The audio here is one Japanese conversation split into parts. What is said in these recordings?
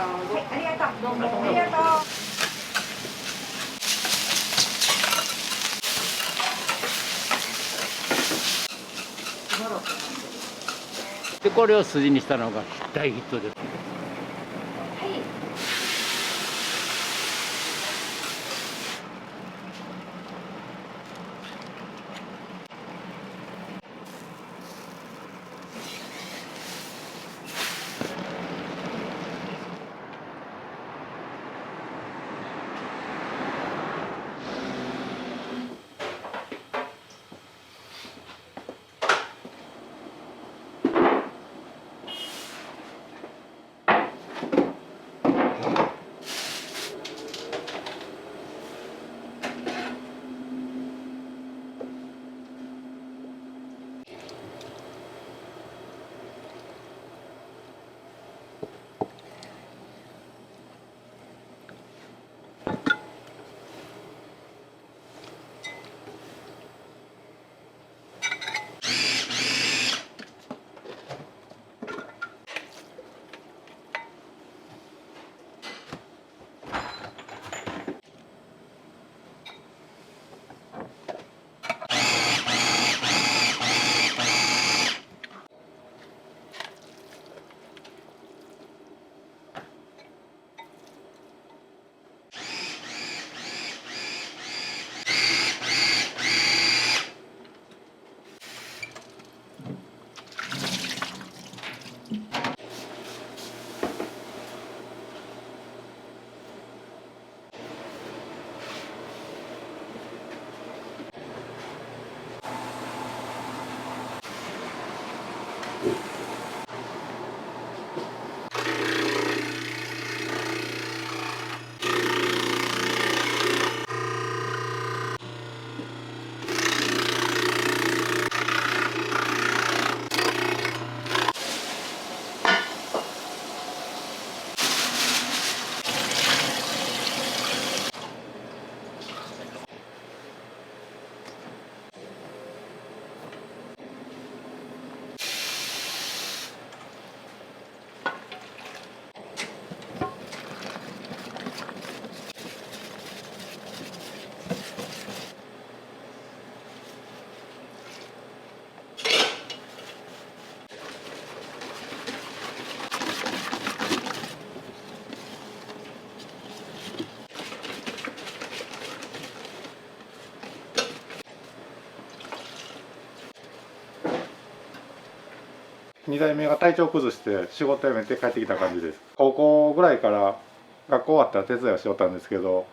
はい、ありがとう。どうもありがとう。でこれを筋にしたのが大ヒットです。はい。2代目が体調崩して仕事辞めて帰ってきた感じです。高校ぐらいから学校終わったら手伝いをしよったんですけど、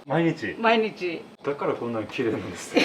毎日毎日。だからこんなに綺麗なんですよ。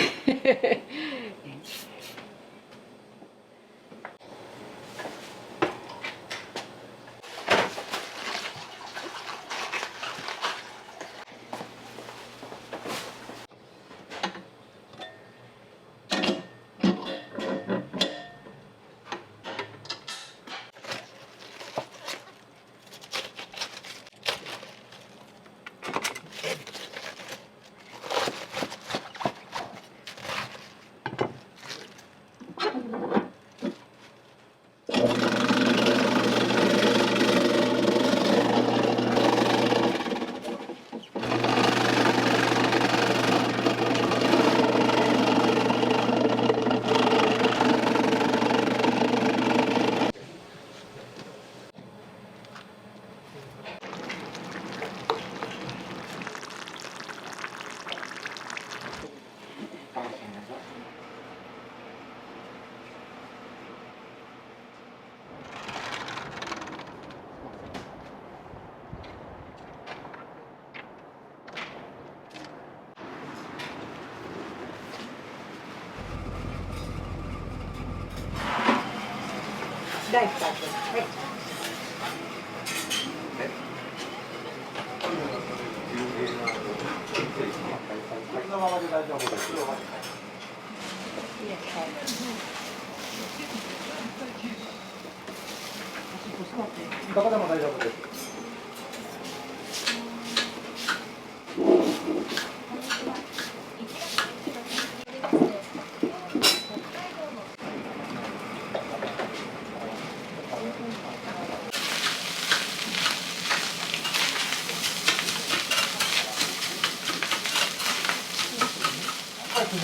大工さんです。はい。このままで大丈夫です。どこでも大丈夫です。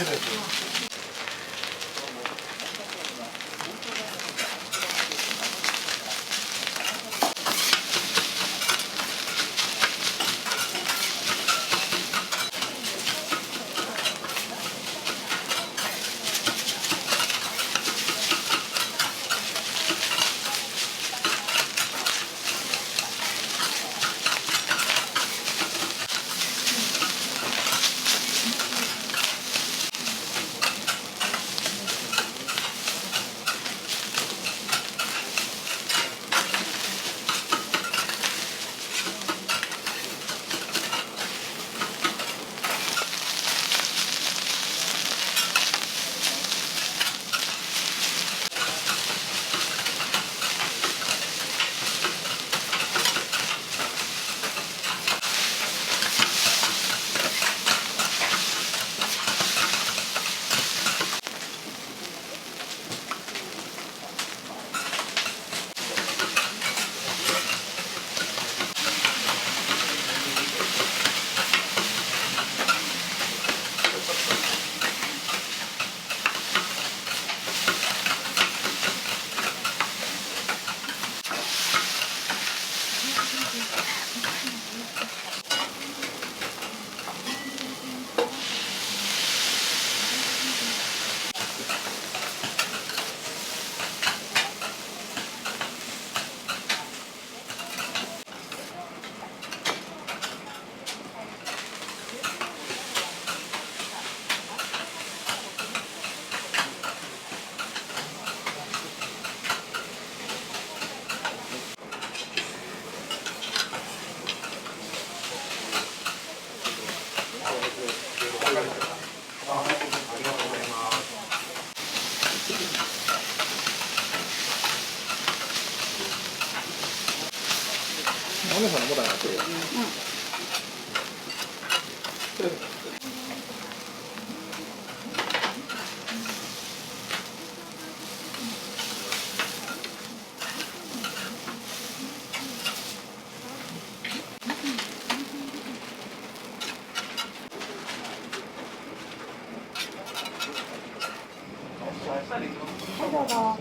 じです。お姉さんのボタンやってるよ。はいどうぞ。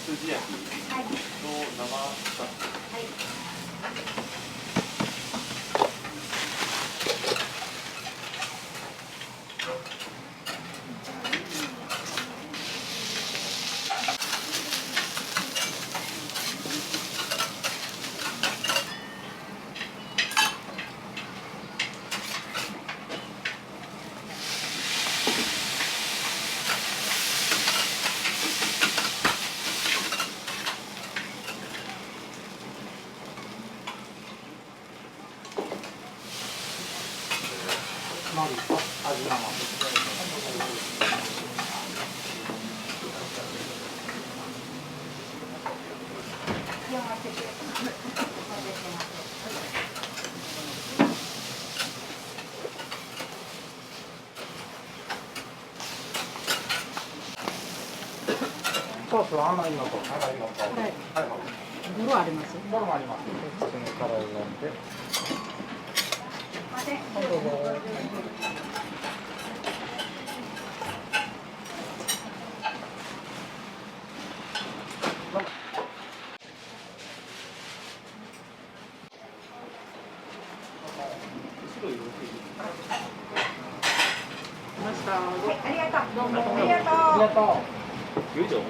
筋焼きと生スタッフ。何ですか？味玉。ソースは甘いのと辛いのと。はい。ドロあります。どれもあります。普通に辛いので。はい、どうぞ。はい、ありがとう。どうもありがとう。ありがとう。有一种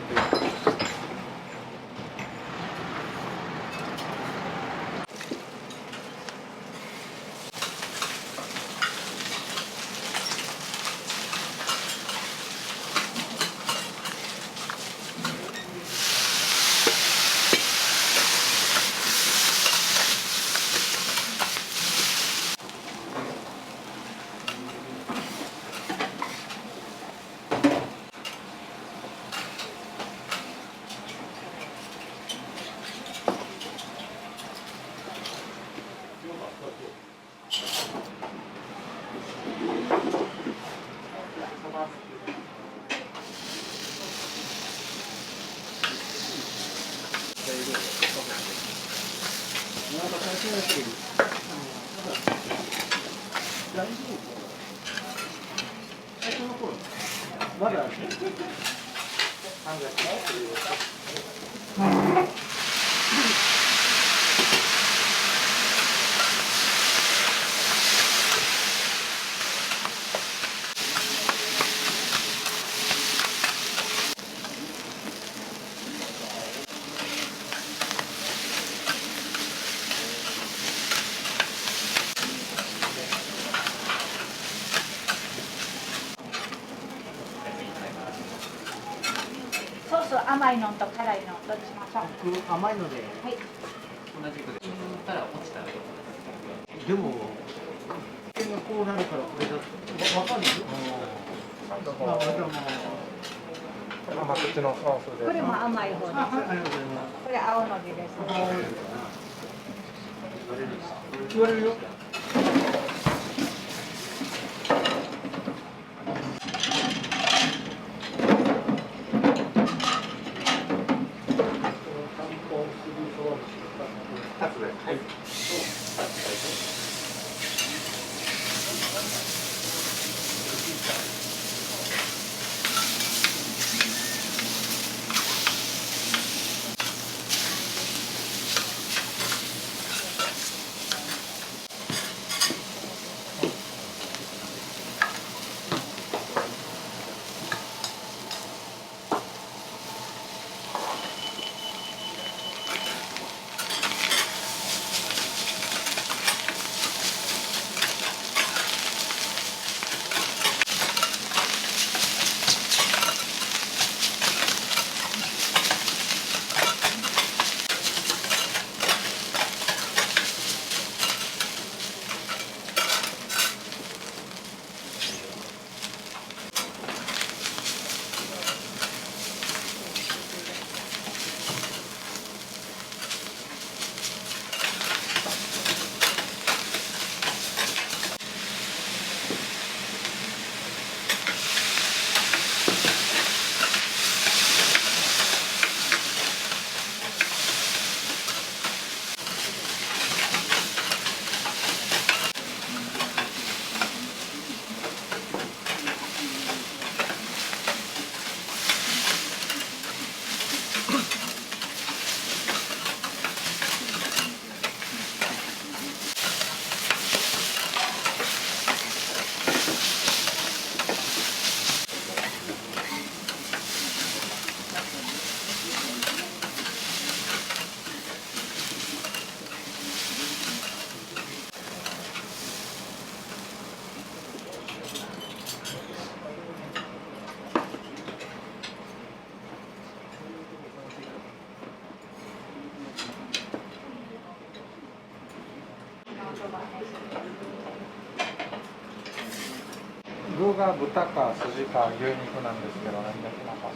ソース甘いのと辛いのどっちしましょう。僕甘いのではい。同じくで。たら落ちたらでも点がこうなるからこれだとわかんないよ。まあでも甘口のソースで。これも甘い方です。ありがとうございます。これ青のりです。言われるよ。具が豚か筋か牛肉なんですけど、何だっけなか。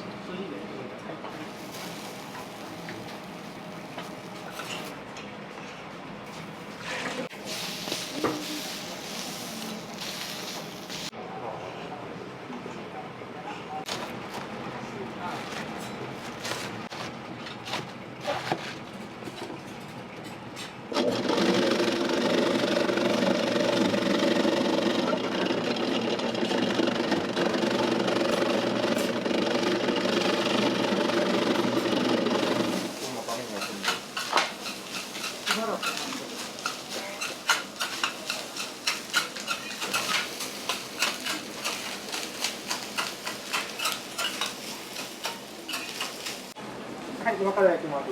はい、今から焼きます。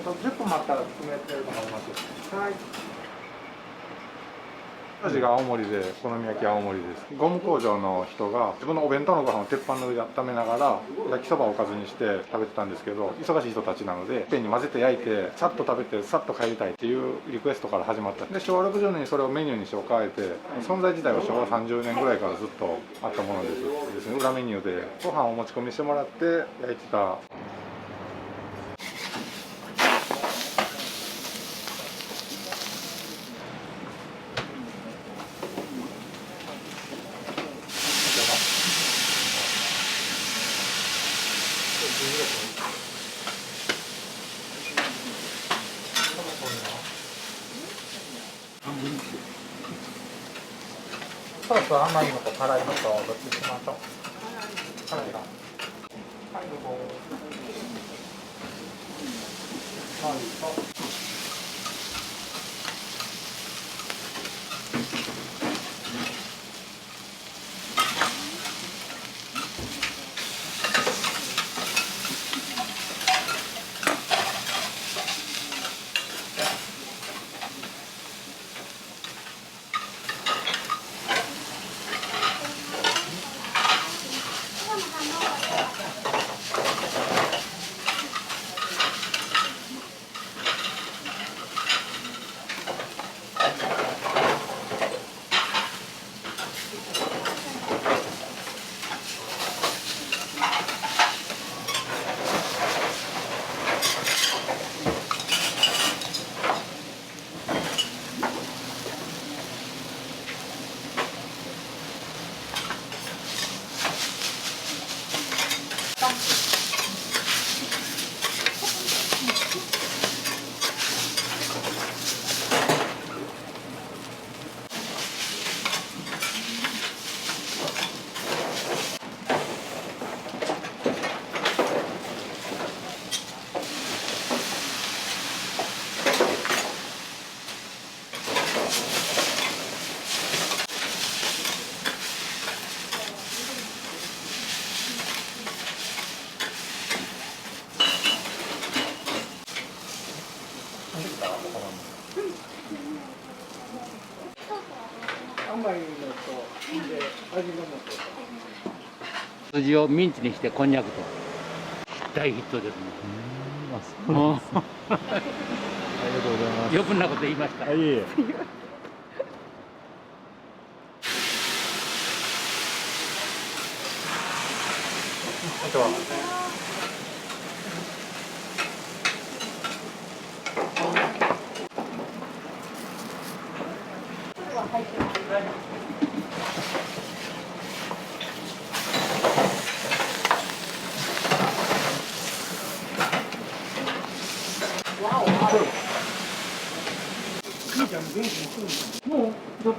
あと10分待ったら詰めてると思います。はい。味が青森で、お好み焼き青森です。ゴム工場の人が自分のお弁当のご飯を鉄板の上で温めながら焼きそばをおかずにして食べてたんですけど、忙しい人たちなのでペンに混ぜて焼いてさっと食べてさっと帰りたいっていうリクエストから始まったで、昭和60年にそれをメニューにして置かれて、存在自体は昭和30年ぐらいからずっとあったものですね。裏メニューでご飯をお持ち込みしてもらって焼いてた。ソースは甘いのと辛いのとどっちしましょう。辛いの。はい、どうぞ。はい、甘いのと、で、味の素。筋をミンチにしてこんにゃくと大ヒットですね。ありがとうございます。余分なこと言いました。いえいえ。あとは。もう60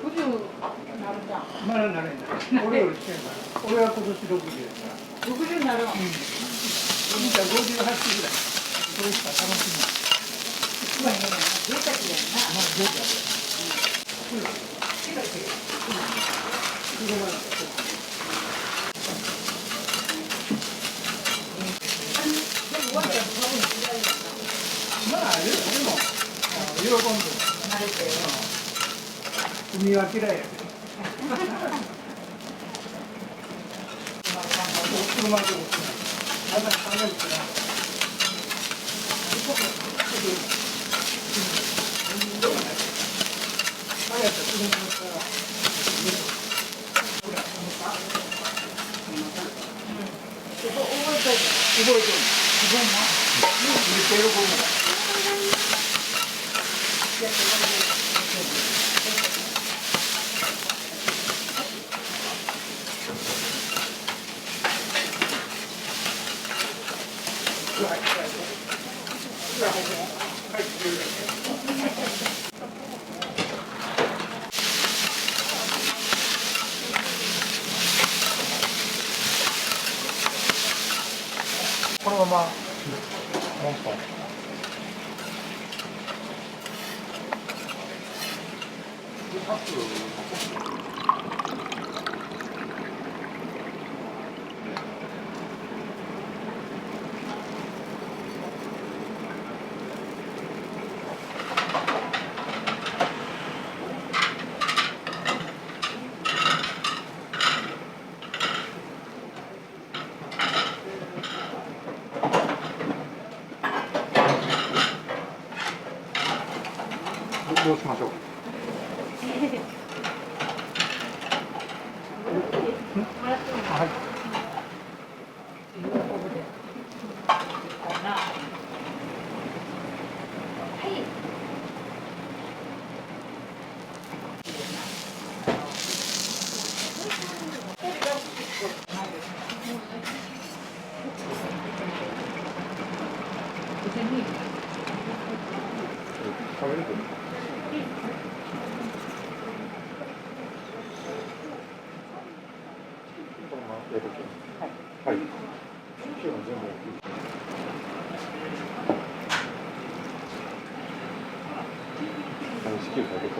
なるじゃん。まだなれんだ。俺よりしてんから。俺は今年60ですから。60になるわ。みんな58ぐらい。それしか楽しみない。まあ、贅沢やな。まあ、贅沢や。まあ、でも、喜んで。海は嫌いやけど。車でもあんな考えてな。このままモンポン。どうしましょう。はい。食べると。はい。全部。支給されてる。